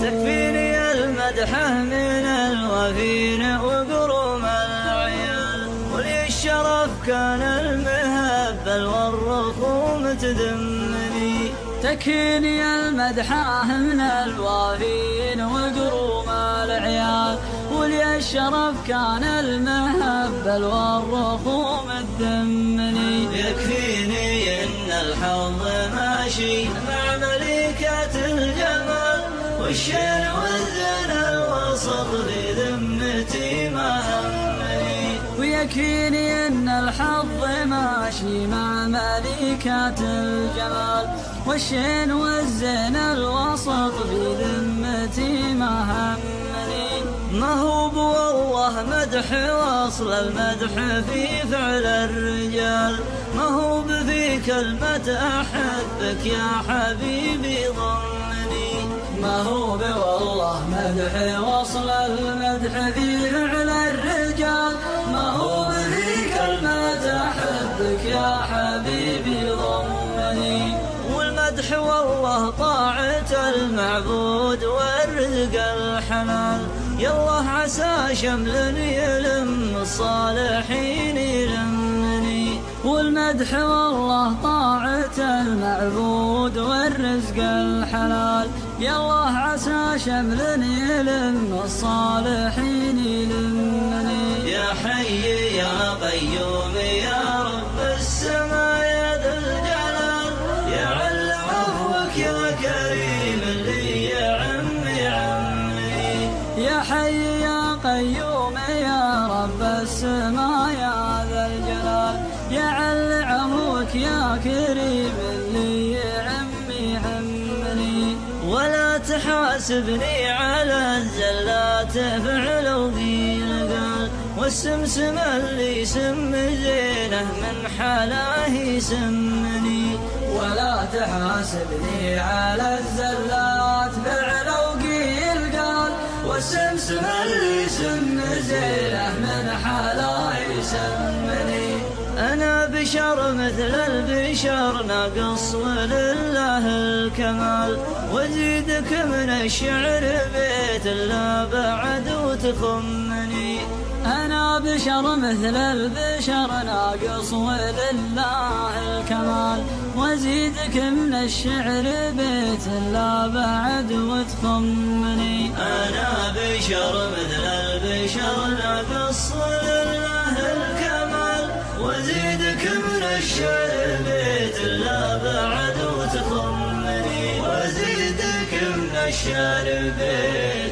تكفيني المدحة من الوفين وقروم العيال، ولي الشرف كان المهبل والرخوم تذمني. تكفيني المدحة من الوافين وقروم العيال، ولي الشرف كان المهبل والرخوم تذمني. يكفيني ان الحظ ماشي مع ملكة الجمال، والشين والزين الوسط بذمتي ما همني. ويكفيني ان الحظ ماشي مع ملكة الجمال، والشين والزين الوسط بذمتي ما همني. ما هو والله مدح واصل المدح في فعل الرجال، ما هو في كلمة أحبك يا حبيبي ضمني. ما هو والله مدح وصل المدح في فعل الرجال، ما هو في كلمة أحبك يا حبيبي ضمني. والمدح والله طاعة المعبود والرزق الحلال، يالله عسى شمل يلم الصالحين يلمني. والمدح والله طاعة المعبود والرزق الحلال، يالله عسى شمل يلم الصالحين يلمني. يا حي يا قيوم يا رب السماء يا ذا الجلال، يا علم عفوك يا كريم اللي يا عمي عمي. يا حي يا قيوم يا رب السماء يا ذا الجلال، يا عل عفوك يا كريم اللي يا عمي عمني. ولا تحاسبني على الزلات فعل وقيل قال، والسمسم اللي سم زينه من حلاه يسمني. ولا تحاسبني على الزلات فعل وقيل قال، والسمسم اللي سم زينه من حلاه يسمني. أنا بشر مثل البشر ناقص ولله الكمال، وزيدك من الشعر بيت لا بعد وتخمني. أنا بشر مثل البشر ناقص ولله الكمال، وزيدك من الشعر بيت لا بعد وتخمني. أنا بشر مثل البشر ناقص ولله الكمال، وزيدك من الشعر بيت لا بعد وتخمني. وزيدك من الشعر بيت